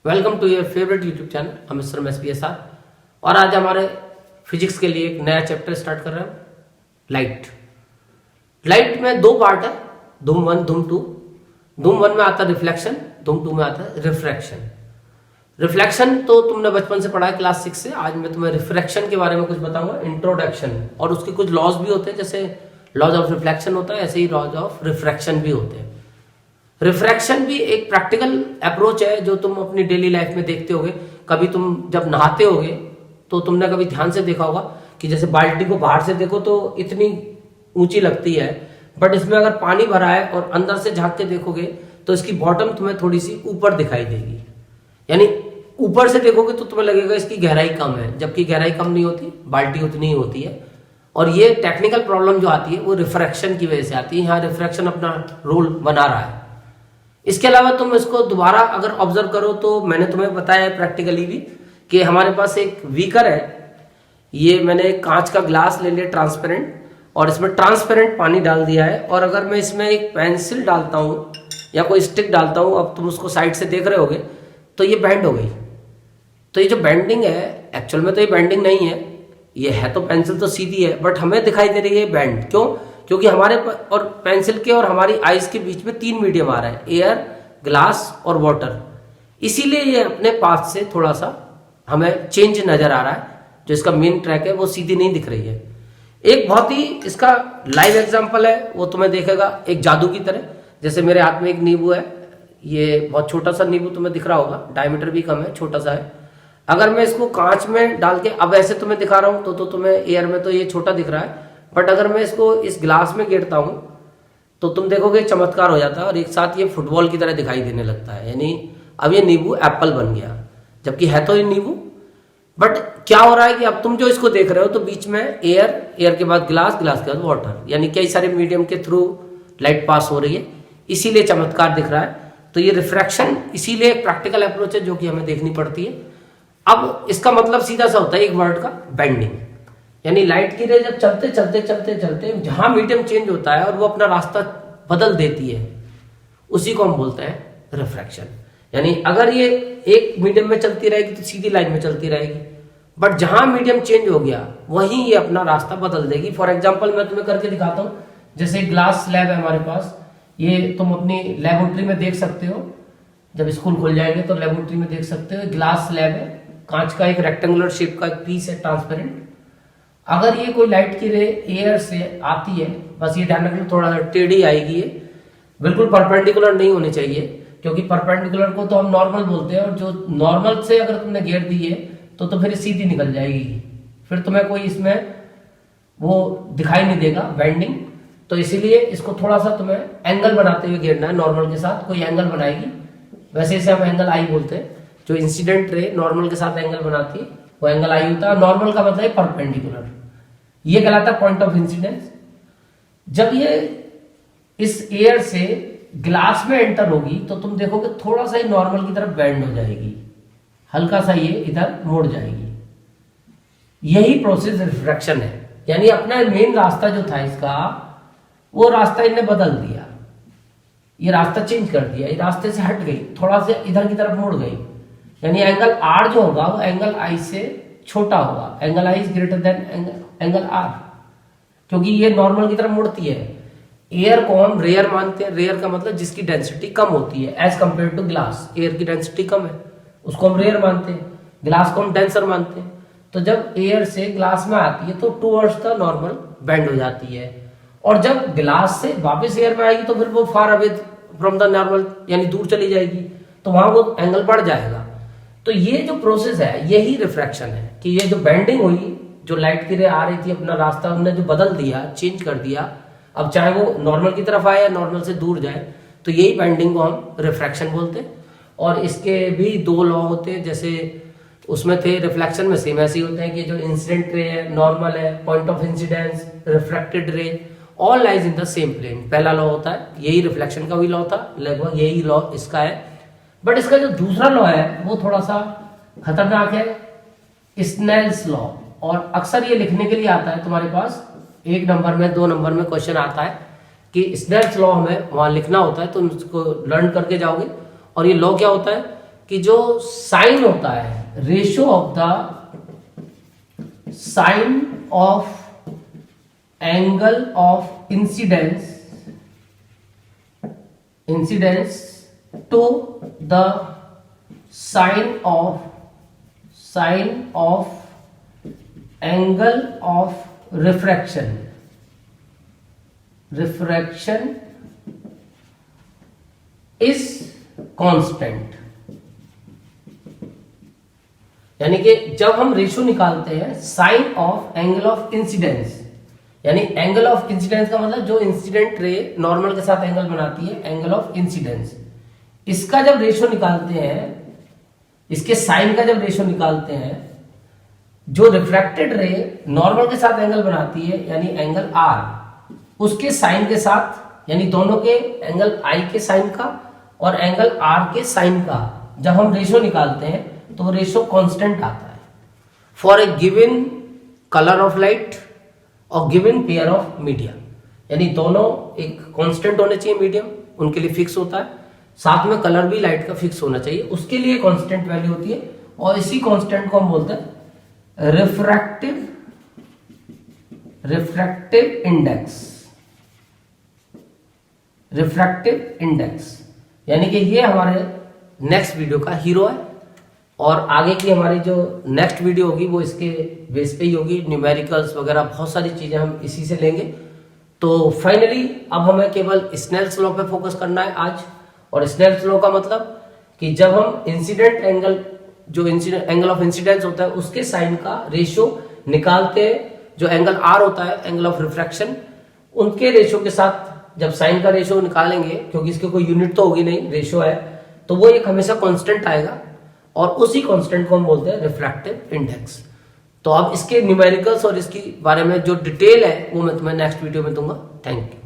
Welcome to your favourite YouTube channel mister SPSR। और आज हमारे फिजिक्स के लिए एक नया चैप्टर स्टार्ट कर रहे हैं, लाइट। लाइट में दो पार्ट है, धूम 1 धूम 2। धूम 1 में आता है रिफ्लेक्शन, धूम 2 में आता है रिफ्रैक्शन। रिफ्लेक्शन तो तुमने बचपन से पढ़ा है क्लास 6 से। आज मैं तुम्हें रिफ्रैक्शन के बारे में कुछ बताऊंगा, इंट्रोडक्शन। और उसके कुछ लॉज भी होते हैं, जैसे लॉज ऑफ रिफ्लेक्शन होता है, ऐसे ही लॉज ऑफ रिफ्रैक्शन भी होते हैं। रिफ्रैक्शन भी एक प्रैक्टिकल अप्रोच है जो तुम अपनी डेली लाइफ में देखते होगे। कभी तुम जब नहाते होगे तो तुमने कभी ध्यान से देखा होगा कि जैसे बाल्टी को बाहर से देखो तो इतनी ऊंची लगती है, बट इसमें अगर पानी भरा है और अंदर से झांक के देखोगे तो इसकी बॉटम तुम्हें थोड़ी सी ऊपर दिखाई देगी। यानी ऊपर से देखोगे तो तुम्हें लगेगा इसकी गहराई कम है, जबकि गहराई कम नहीं होती, बाल्टी उतनी ही होती है। और ये टेक्निकल प्रॉब्लम जो आती है वो रिफ्रैक्शन की वजह से आती है। यहाँ रिफ्रैक्शन अपना रोल बना रहा है। इसके अलावा तुम इसको दोबारा अगर ऑब्जर्व करो तो मैंने तुम्हें बताया है प्रैक्टिकली भी कि हमारे पास एक बीकर है। ये मैंने कांच का ग्लास ले लिया ट्रांसपेरेंट, और इसमें ट्रांसपेरेंट पानी डाल दिया है। और अगर मैं इसमें एक पेंसिल डालता हूँ या कोई स्टिक डालता हूँ, अब तुम उसको साइड से देख रहे होगे तो ये बेंड हो गई। तो ये जो बेंडिंग है, एक्चुअल में तो ये बेंडिंग नहीं है, ये है तो पेंसिल तो सीधी है, बट हमें दिखाई दे रही है बेंड। क्यों? क्योंकि हमारे और पेंसिल के और हमारी आइज के बीच में 3 मीडियम आ रहा है, एयर, ग्लास और वाटर। इसीलिए ये अपने पाथ से थोड़ा सा हमें चेंज नजर आ रहा है। जो इसका मेन ट्रैक है वो सीधी नहीं दिख रही है। एक बहुत ही इसका लाइव एग्जांपल है, वो तुम्हें देखेगा एक जादू की तरह। जैसे मेरे हाथ में एक नींबू है, ये बहुत छोटा सा नींबू तुम्हें दिख रहा होगा, डायमीटर भी कम है, छोटा सा है। अगर मैं इसको कांच में डाल के अब ऐसे तुम्हें दिखा रहा हूं तो तुम्हें एयर में तो ये छोटा दिख रहा है, बट अगर मैं इसको इस ग्लास में गिरता हूं तो तुम देखोगे चमत्कार हो जाता है और एक साथ ये फुटबॉल की तरह दिखाई देने लगता है। यानी अब ये नींबू एप्पल बन गया, जबकि है तो ये नींबू। बट क्या हो रहा है कि अब तुम जो इसको देख रहे हो तो बीच में एयर के बाद ग्लास, ग्लास के बाद वाटर, यानी कई सारे मीडियम के थ्रू लाइट पास हो रही है, इसीलिए चमत्कार दिख रहा है। तो ये रिफ्रैक्शन इसीलिए एक प्रैक्टिकल अप्रोच है जो कि हमें देखनी पड़ती है। अब इसका मतलब सीधा सा होता है एक वर्ड का, बेंडिंग। यानी लाइट की रे जब चलते चलते चलते चलते जहां मीडियम चेंज होता है और वो अपना रास्ता बदल देती है, उसी को हम बोलते हैं रिफ्रैक्शन। यानी अगर ये एक मीडियम में चलती रहेगी तो सीधी लाइन में चलती रहेगी, बट जहां मीडियम चेंज हो गया वहीं ये अपना रास्ता बदल देगी। फॉर एग्जाम्पल मैं तुम्हें करके दिखाता हूं। जैसे ग्लास स्लैब है हमारे पास, ये तुम अपनी लेबोरेटरी में देख सकते हो, जब स्कूल खुल जाएंगे तो लेबोरेटरी में देख सकते हो। ग्लास स्लैब है, कांच का एक रेक्टेंगुलर शेप का एक पीस है ट्रांसपेरेंट। अगर ये कोई लाइट की रे एयर से आती है, बस ये ध्यान रखना थोड़ा सा टेढ़ी आएगी, ये बिल्कुल परपेंडिकुलर नहीं होनी चाहिए, क्योंकि परपेंडिकुलर को तो हम नॉर्मल बोलते हैं, और जो नॉर्मल से अगर तुमने घेर दी है तो फिर सीधी निकल जाएगी, फिर तुम्हें कोई इसमें वो दिखाई नहीं देगा बेंडिंग। तो इसीलिए इसको थोड़ा सा तुम्हें एंगल बनाते हुए घेरना है, नॉर्मल के साथ कोई एंगल बनाएगी। वैसे इसे हम एंगल आई बोलते हैं। जो इंसिडेंट रे नॉर्मल के साथ एंगल बनाती है वो एंगल आई होता है। नॉर्मल का मतलब है परपेंडिकुलर, ये कहलाता है पॉइंट ऑफ इंसिडेंस। जब ये इस एयर से ग्लास में एंटर होगी तो तुम देखोगे थोड़ा सा ही नॉर्मल की तरफ बेंड हो जाएगी, हल्का सा ये इधर मुड़ जाएगी। यही प्रोसेस रिफ्रैक्शन है। यानी अपना मेन रास्ता जो था इसका, वो रास्ता इन्होंने बदल दिया, ये रास्ता चेंज कर दिया, ये रास्ते से हट गई, थोड़ा सा इधर की तरफ मुड़ गई। यानी एंगल आर जो होगा वो एंगल आई से छोटा होगा। Angle I is greater than angle R, क्योंकि ये नॉर्मल की तरफ मुड़ती है। एयर को हम रेयर मानते हैं। रेयर का मतलब जिसकी डेंसिटी कम होती है as compare to glass. Air की डेंसिटी कम है, उसको हम रेयर मानते हैं। ग्लास को हम डेंसर मानते हैं। तो जब एयर से ग्लास में आती है तो टूवर्ड्स द नॉर्मल बेंड हो जाती है, और जब ग्लास से वापस एयर में आएगी तो फिर वो far away from the normal, यानी दूर चली जाएगी, तो वहां वो एंगल बढ़ जाएगा। तो ये जो प्रोसेस है यही रिफ्रैक्शन है, कि ये जो बेंडिंग हुई, जो लाइट की रे आ रही थी अपना रास्ता उन्होंने जो बदल दिया, चेंज कर दिया, अब चाहे वो नॉर्मल की तरफ आए या नॉर्मल से दूर जाए, तो यही बेंडिंग को हम रिफ्रैक्शन बोलते हैं। और इसके भी 2 लॉ होते हैं, जैसे उसमें थे रिफ्लेक्शन में सेम ऐसे ही होते हैं कि जो इंसिडेंट रे है, नॉर्मल है, point of incidence, refracted ray, all lies in the same plane. पहला लॉ होता है, यही रिफ्लेक्शन का भी लॉ था, लगभग यही लॉ इसका है। बट इसका जो दूसरा लॉ है वो थोड़ा सा खतरनाक है, स्नेल्स लॉ। और अक्सर ये लिखने के लिए आता है तुम्हारे पास 1 नंबर में, 2 नंबर में क्वेश्चन आता है कि स्नेल्स लॉ हमें वहां लिखना होता है, तो तुम उसको लर्न करके जाओगे। और ये लॉ क्या होता है कि जो साइन होता है, ratio of the sine of angle of incidence to the sine of angle of refraction is constant. यानी कि जब हम रेशियो निकालते हैं sine of angle of incidence, यानी एंगल ऑफ इंसिडेंस का मतलब जो इंसिडेंट रे नॉर्मल के साथ एंगल बनाती है, एंगल ऑफ इंसिडेंस, इसका जब रेशियो निकालते हैं, इसके साइन का जब रेशियो निकालते हैं, जो रिफ्रैक्टेड रे नॉर्मल के साथ एंगल बनाती है यानी एंगल आर, उसके साइन के साथ, यानी दोनों के एंगल आई के साइन का और एंगल आर के साइन का जब हम रेशियो निकालते हैं तो रेशियो कांस्टेंट आता है for a given colour of light और गिवन पेयर ऑफ मीडियम। यानी दोनों एक कांस्टेंट होने चाहिए, मीडियम उनके लिए फिक्स होता है, साथ में कलर भी लाइट का फिक्स होना चाहिए, उसके लिए कांस्टेंट वैल्यू होती है और इसी कांस्टेंट को हम बोलते हैं रिफ्रैक्टिव इंडेक्स। यानी कि ये हमारे नेक्स्ट वीडियो का हीरो है और आगे की हमारी जो नेक्स्ट वीडियो होगी वो इसके बेस पे ही होगी, न्यूमेरिकल्स वगैरह बहुत सारी चीजें हम इसी से लेंगे। तो फाइनली अब हमें केवल स्नेल्स लॉ पे फोकस करना है आज। और स्नेल्स लॉ का मतलब कि जब हम इंसिडेंट एंगल, जो एंगल ऑफ इंसिडेंस होता है उसके साइन का रेशियो निकालते हैं, जो एंगल आर होता है एंगल ऑफ रिफ्रैक्शन, उनके रेशियो के साथ जब साइन का रेशियो निकालेंगे, क्योंकि इसके कोई यूनिट तो होगी नहीं, रेशियो है, तो वो एक हमेशा कांस्टेंट आएगा और उसी कांस्टेंट को हम बोलते हैं रिफ्रैक्टिव इंडेक्स। तो अब इसके न्यूमेरिकल्स और इसके बारे में जो डिटेल है वो मैं तुम्हें नेक्स्ट वीडियो में दूंगा। Thank you.